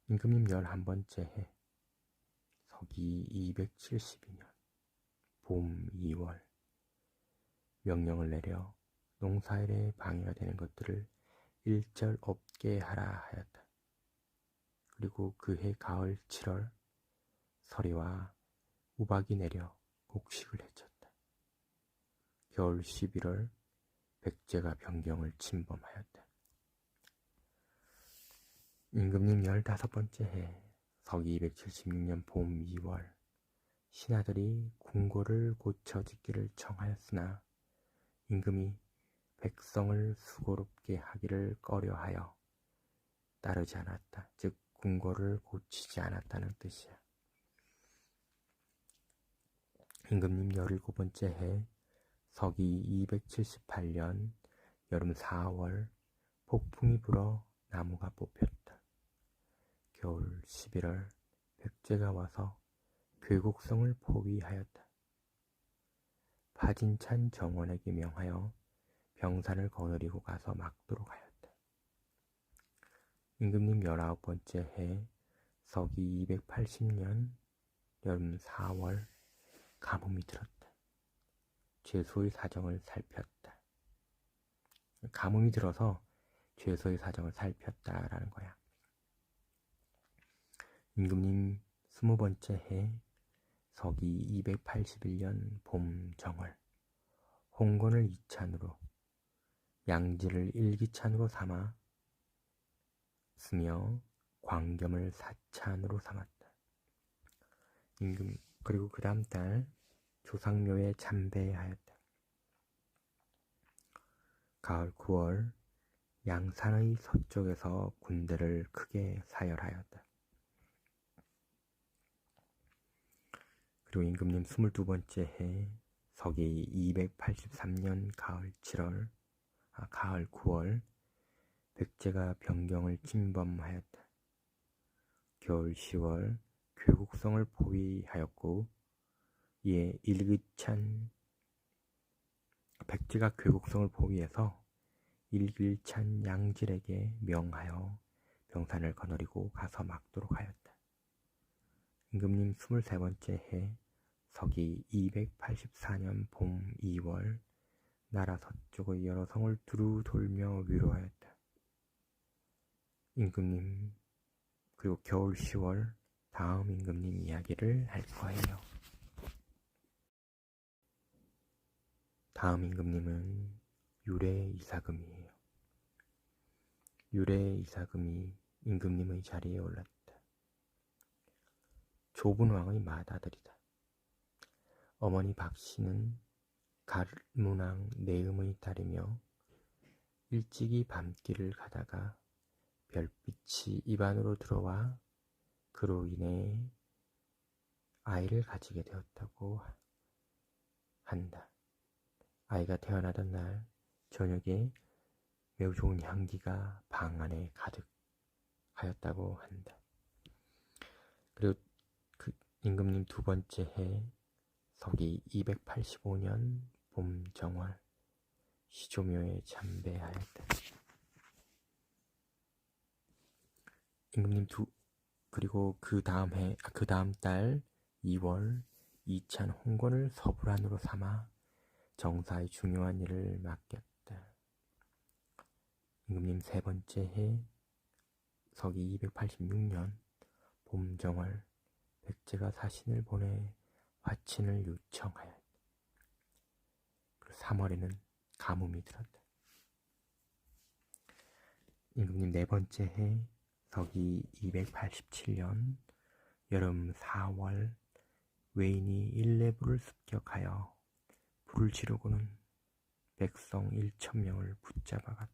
임금님 11번째 해 서기 272년 봄 2월 명령을 내려 농사일에 방해가 되는 것들을 일절 없게 하라 하였다. 그리고 그해 가을 7월 서리와 우박이 내려 곡식을 해쳤다. 겨울 11월 백제가 변경을 침범하였다. 임금님 15번째 해 서기 276년 봄 2월 신하들이 궁궐을 고쳐 짓기를 청하였으나 임금이 백성을 수고롭게 하기를 꺼려하여 따르지 않았다. 즉 궁궐을 고치지 않았다는 뜻이야. 임금님 17번째 해 서기 278년 여름 4월 폭풍이 불어 나무가 뽑혔다. 겨울 11월 백제가 와서 괴곡성을 포위하였다. 파진찬 정원에게 명하여 병산을 거느리고 가서 막도록 하였다. 임금님 19번째 해 서기 280년 여름 4월 가뭄이 들었다. 죄수의 사정을 살폈다. 가뭄이 들어서 죄수의 사정을 살폈다라는 거야. 임금님 20번째 해 서기 281년 봄 정월 홍건을 이찬으로 양지를 일기찬으로 삼아 쓰며 광겸을 사찬으로 삼았다. 그리고 그 다음 달 조상묘에 참배하였다. 가을 9월 양산의 서쪽에서 군대를 크게 사열하였다. 그리고 임금님 22번째 해 서기 283년 가을 9월 백제가 병경을 침범하였다. 겨울 10월 괴국성을 포위하였고 이에 백제가 괴국성을 포위해서 일길찬 양질에게 명하여 병산을 거느리고 가서 막도록 하였다. 임금님 23번째 해 서기 284년 봄 2월 나라 서쪽의 여러 성을 두루 돌며 위로하였다. 임금님 그리고 겨울 10월 다음 임금님 이야기를 할 거예요. 다음 임금님은 유래 이사금이에요. 유래 이사금이 임금님의 자리에 올랐다. 조분왕의 맏아들이다. 어머니 박씨는 갈문왕 내음의 딸이며 일찍이 밤길을 가다가 별빛이 입안으로 들어와 그로 인해 아이를 가지게 되었다고 한다. 아이가 태어나던 날 저녁에 매우 좋은 향기가 방 안에 가득하였다고 한다. 그리고 그 임금님 2번째 해 서기 285년 봄 정월 시조묘에 참배하였다. 임금님 그리고 그 다음 달 2월 이찬 홍건을 서불안으로 삼아 정사의 중요한 일을 맡겼다. 임금님 3번째 해 서기 286년 봄 정월 백제가 사신을 보내 화친을 요청하였다. 그리고 3월에는 가뭄이 들었다. 임금님 4번째 해 서기 287년 여름 4월 외인이 일레부를 습격하여 불을 지르고는 백성 1,000명을 붙잡아갔다.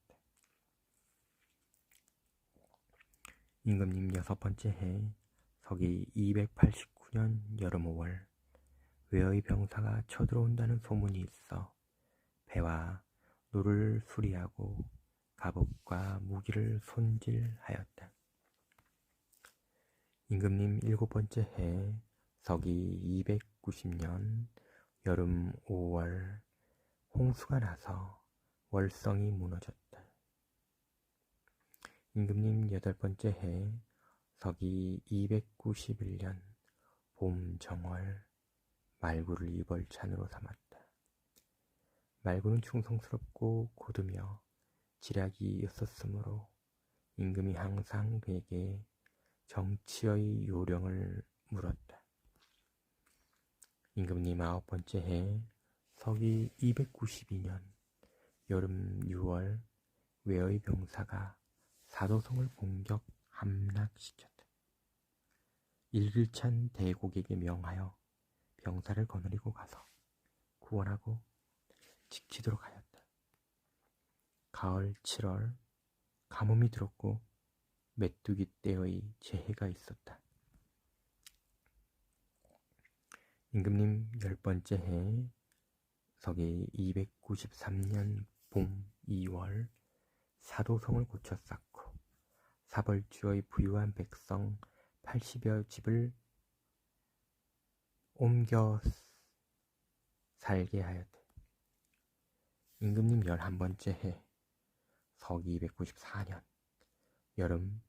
임금님 6번째 해 서기 289년 여름 5월 외의 병사가 쳐들어온다는 소문이 있어 배와 노를 수리하고 갑옷과 무기를 손질하였다. 임금님 7번째 해 서기 290년 여름 5월 홍수가 나서 월성이 무너졌다. 임금님 8번째 해 서기 291년 봄 정월 말구를 이벌찬으로 삼았다. 말구는 충성스럽고 고드며 지략이 있었으므로 임금이 항상 그에게 정치의 요령을 물었다. 임금님 9번째 해 서기 292년 여름 6월 외의 병사가 사도성을 공격 함락시켰다. 일길찬 대곡에게 명하여 병사를 거느리고 가서 구원하고 지키도록 하였다. 가을 7월 가뭄이 들었고 메뚜기 떼의 재해가 있었다. 임금님 10번째 해 서기 293년 봄 2월 사도성을 고쳐 쌓고 사벌주의 부유한 백성 80여 집을 옮겨 살게 하였다. 임금님 11번째 해 서기 294년 여름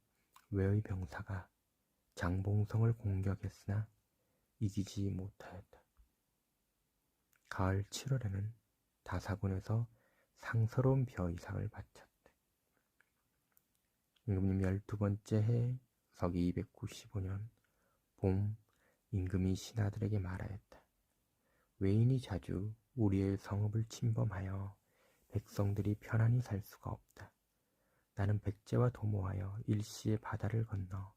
외의 병사가 장봉성을 공격했으나 이기지 못하였다. 가을 7월에는 다사군에서 상서로운 벼이상을 바쳤다. 임금님 12번째 해 서기 295년 봄, 임금이 신하들에게 말하였다. 외인이 자주 우리의 성읍을 침범하여 백성들이 편안히 살 수가 없다. 나는 백제와 도모하여 일시에 바다를 건너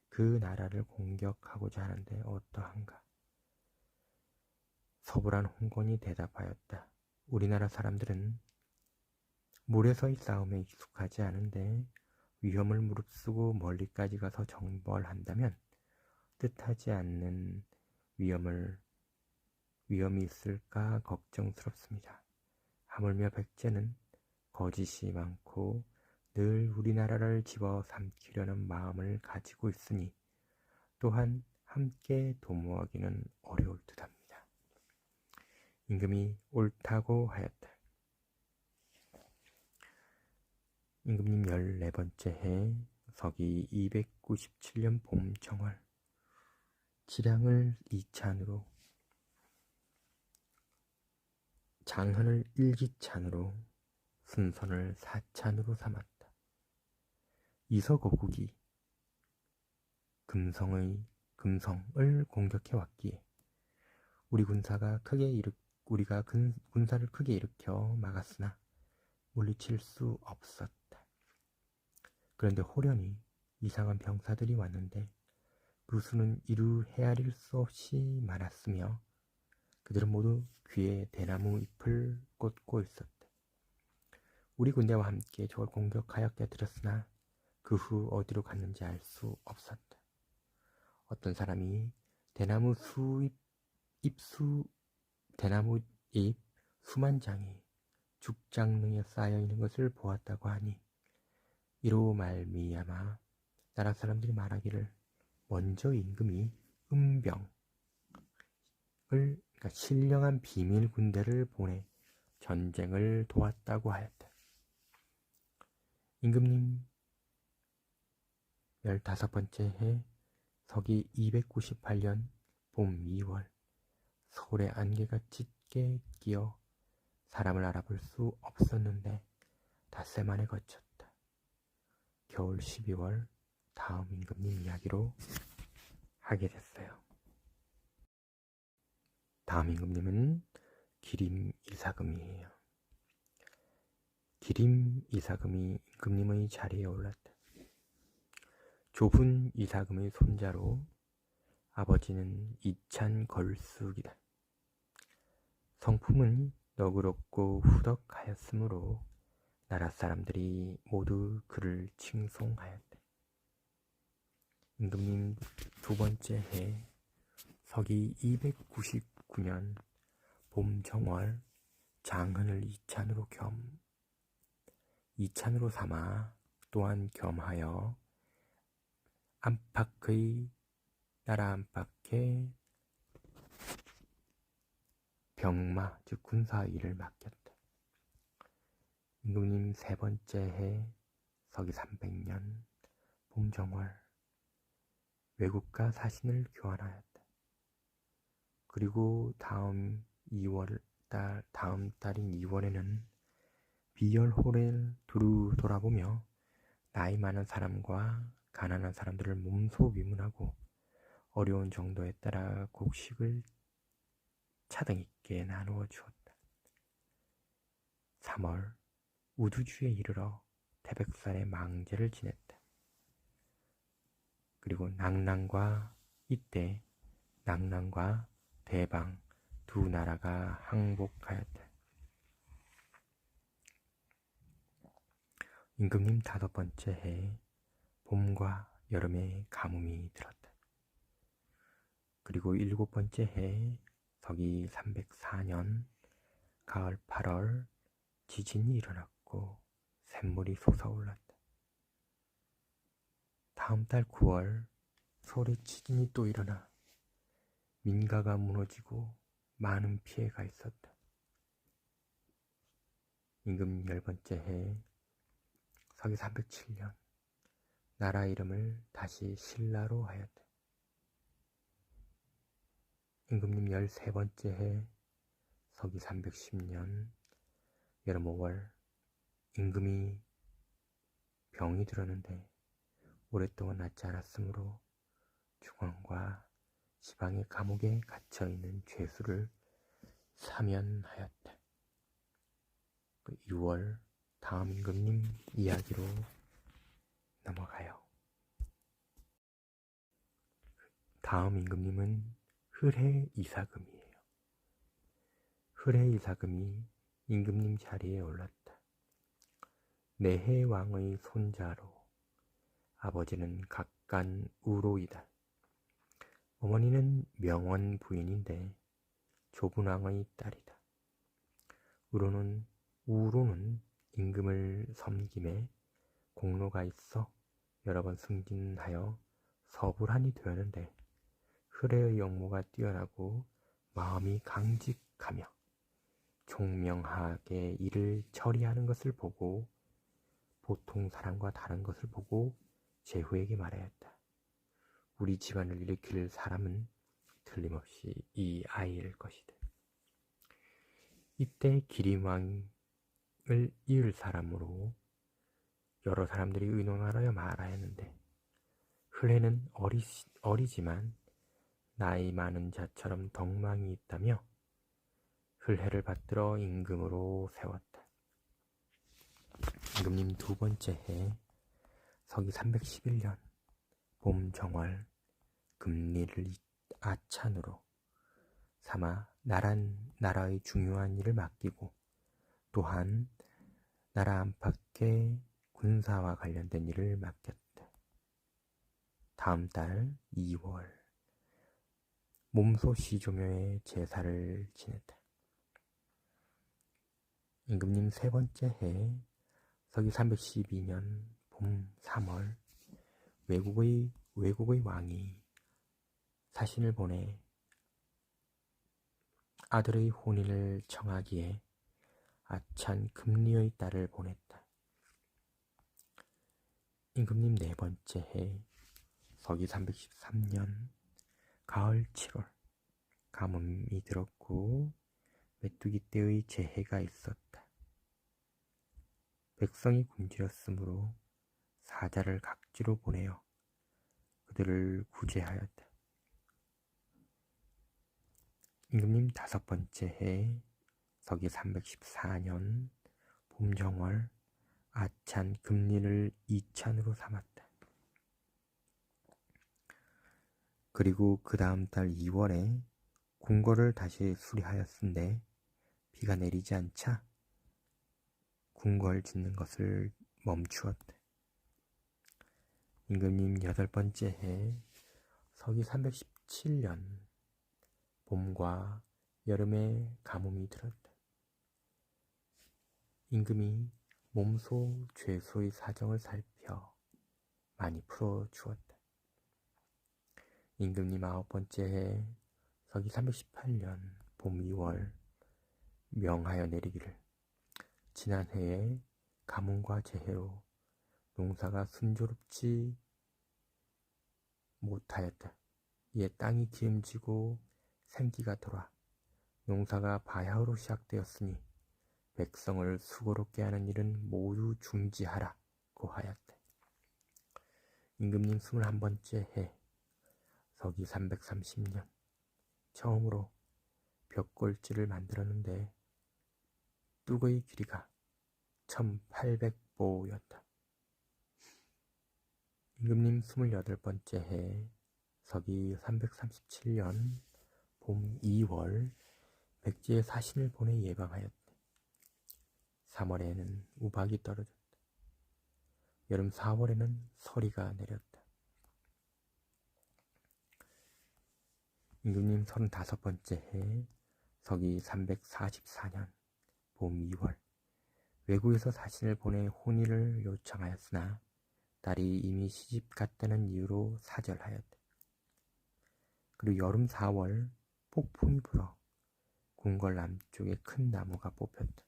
그 나라를 공격하고자 하는데 어떠한가? 서부란 홍건이 대답하였다. 우리나라 사람들은 물에서의 싸움에 익숙하지 않은데 위험을 무릅쓰고 멀리까지 가서 정벌한다면 뜻하지 않는 위험이 있을까 걱정스럽습니다. 하물며 백제는 거짓이 많고 늘 우리나라를 집어삼키려는 마음을 가지고 있으니 또한 함께 도모하기는 어려울 듯합니다. 임금이 옳다고 하였다. 임금님 14번째 해 서기 297년 봄 정월 지량을 2찬으로 장헌을 1기찬으로 순선을 4찬으로 삼았다. 이서거국이 금성을 공격해 왔기에 우리가 군사를 크게 일으켜 막았으나 물리칠 수 없었다. 그런데 호련히 이상한 병사들이 왔는데 그 수는 이루 헤아릴 수 없이 많았으며 그들은 모두 귀에 대나무 잎을 꽂고 있었다. 우리 군대와 함께 저걸 공격하여 깨뜨렸으나 그 후 어디로 갔는지 알 수 없었다. 어떤 사람이 대나무 잎 수만 장이 죽장릉에 쌓여 있는 것을 보았다고 하니 이로 말미암아 나라 사람들이 말하기를 먼저 임금이 그러니까 신령한 비밀 군대를 보내 전쟁을 도왔다고 하였다. 임금님 15번째 해 서기 298년 봄 2월 서울의 안개가 짙게 끼어 사람을 알아볼 수 없었는데 닷새 만에 거쳤다. 겨울 12월 다음 임금님 이야기로 하게 됐어요. 다음 임금님은 기림 이사금이에요. 기림 이사금이 임금님의 자리에 올랐다. 좁은 이사금의 손자로 아버지는 이찬 걸숙이다. 성품은 너그럽고 후덕하였으므로 나라 사람들이 모두 그를 칭송하였다. 임금님 2번째 해 서기 299년 봄 정월 장헌을 이찬으로 삼아 또한 겸하여 나라 안팎의 병마 즉 군사 일을 맡겼다. 임금님 3번째 해 서기 300년 봄 정월 외국과 사신을 교환하였다. 그리고 다음 달인 2월에는 비열호를 두루 돌아보며 나이 많은 사람과 가난한 사람들을 몸소 위문하고 어려운 정도에 따라 곡식을 차등 있게 나누어 주었다. 3월 우두주에 이르러 태백산에 망제를 지냈다. 그리고 이때 낙랑과 대방 두 나라가 항복하였다. 임금님 5번째 해 봄과 여름에 가뭄이 들었다. 그리고 7번째 해 서기 304년 가을 8월 지진이 일어났고 샘물이 솟아올랐다. 다음 달 9월 서울에 지진이 또 일어나 민가가 무너지고 많은 피해가 있었다. 임금 10번째 해 서기 307년 나라 이름을 다시 신라로 하였다. 임금님 13번째 해 서기 310년 여름 5월 임금이 병이 들었는데 오랫동안 낫지 않았으므로 중원과 지방의 감옥에 갇혀있는 죄수를 사면하였다. 6월 다음 임금님 이야기로 넘어가요. 다음 임금님은 흘해 이사금이에요. 흘해 이사금이 임금님 자리에 올랐다. 내해 왕의 손자로 아버지는 각간 우로이다. 어머니는 명원 부인인데 조분왕의 딸이다. 우로는 임금을 섬김에 공로가 있어 여러 번 승진하여 서불한이 되었는데 흘해의 용모가 뛰어나고 마음이 강직하며 총명하게 일을 처리하는 것을 보고 보통 사람과 다른 것을 보고 제후에게 말하였다. 우리 집안을 일으킬 사람은 틀림없이 이 아이일 것이다. 이때 기림왕을 이을 사람으로 여러 사람들이 의논하여 말하였는데 흘해는 어리지만 나이 많은 자처럼 덕망이 있다며 흘해를 받들어 임금으로 세웠다. 임금님 2번째 해 서기 311년 봄 정월 금리를 아찬으로 삼아 나라의 중요한 일을 맡기고 또한 나라 안팎의 군사와 관련된 일을 맡겼다. 다음 달 2월 몸소 시조묘의 제사를 지냈다. 임금님 3번째 해 서기 312년 봄 3월 외국의 왕이 사신을 보내 아들의 혼인을 청하기에 아찬 금리의 딸을 보냈다. 임금님 4번째 해 서기 313년 가을 7월 가뭄이 들었고 메뚜기 떼의 재해가 있었다. 백성이 굶주렸으므로 사자를 각지로 보내어 그들을 구제하였다. 임금님 5번째 해 서기 314년 봄정월 아찬 금리를 이찬으로 삼았다. 그리고 그 다음 달 2월에 궁궐을 다시 수리하였은데 비가 내리지 않자 궁궐 짓는 것을 멈추었다. 임금님 8번째 해 서기 317년 봄과 여름에 가뭄이 들었다. 임금이 몸소 죄수의 사정을 살펴 많이 풀어주었다. 임금님 9번째 해 서기 318년 봄 2월 명하여 내리기를 지난 해에 가뭄과 재해로 농사가 순조롭지 못하였다. 이에 땅이 기름지고 생기가 돌아 농사가 바야흐로 시작되었으니 백성을 수고롭게 하는 일은 모두 중지하라고 하였다. 임금님 21번째 해 서기 330년 처음으로 벽골지를 만들었는데 뚝의 길이가 1800보였다. 임금님 28번째 해 서기 337년 봄 2월 백제의 사신을 보내 예방하였다. 3월에는 우박이 떨어졌다. 여름 4월에는 서리가 내렸다. 임금님 35번째 해 서기 344년 봄 2월 외국에서 사신을 보내 혼인을 요청하였으나 딸이 이미 시집 갔다는 이유로 사절하였다. 그리고 여름 4월 폭풍이 불어 궁궐 남쪽에 큰 나무가 뽑혔다.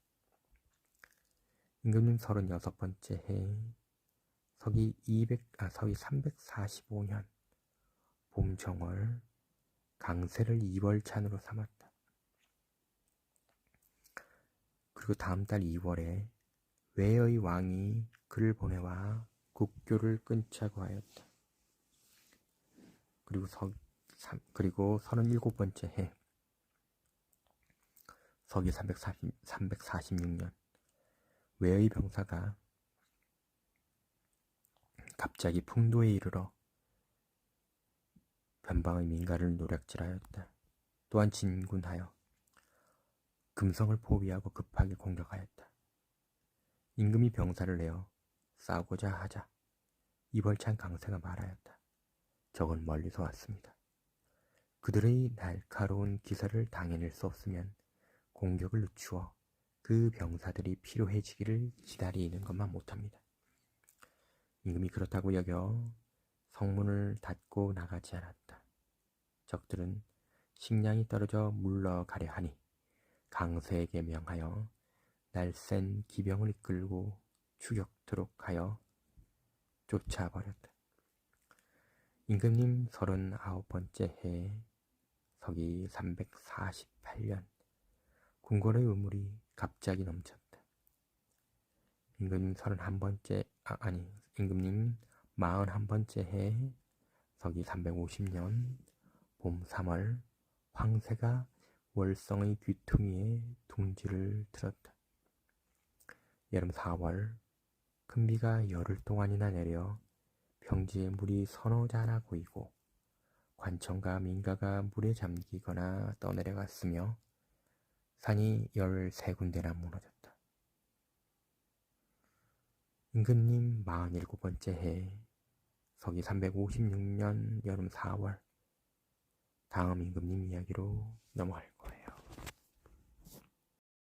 임금님 36번째 해 서기 345년 봄 정월 강세를 이월찬으로 삼았다. 그리고 다음 달 2월에 외의 왕이 글을 보내와 국교를 끊자고 하였다. 그리고 37번째 해 서기 346년 외의 병사가 갑자기 풍도에 이르러 변방의 민가를 노략질하였다. 또한 진군하여 금성을 포위하고 급하게 공격하였다. 임금이 병사를 내어 싸우고자 하자 이벌찬 강세가 말하였다. 적은 멀리서 왔습니다. 그들의 날카로운 기세를 당해낼 수 없으면 공격을 늦추어 그 병사들이 필요해지기를 기다리는 것만 못합니다. 임금이 그렇다고 여겨 성문을 닫고 나가지 않았다. 적들은 식량이 떨어져 물러가려 하니 강세에게 명하여 날쌘 기병을 이끌고 추격토록 하여 쫓아버렸다. 임금님 39번째 해 서기 348년 궁궐의 우물이 갑자기 넘쳤다. 임금님 41번째 해 서기 350년 봄 3월 황새가 월성의 귀퉁이에 둥지를 틀었다. 여름 4월 큰 비가 열흘 동안이나 내려 평지에 물이 서너 자나 고이고 관청과 민가가 물에 잠기거나 떠내려갔으며 산이 13군데나 무너졌다. 임금님 47번째 해 서기 356년 여름 4월 다음 임금님 이야기로 넘어갈게요.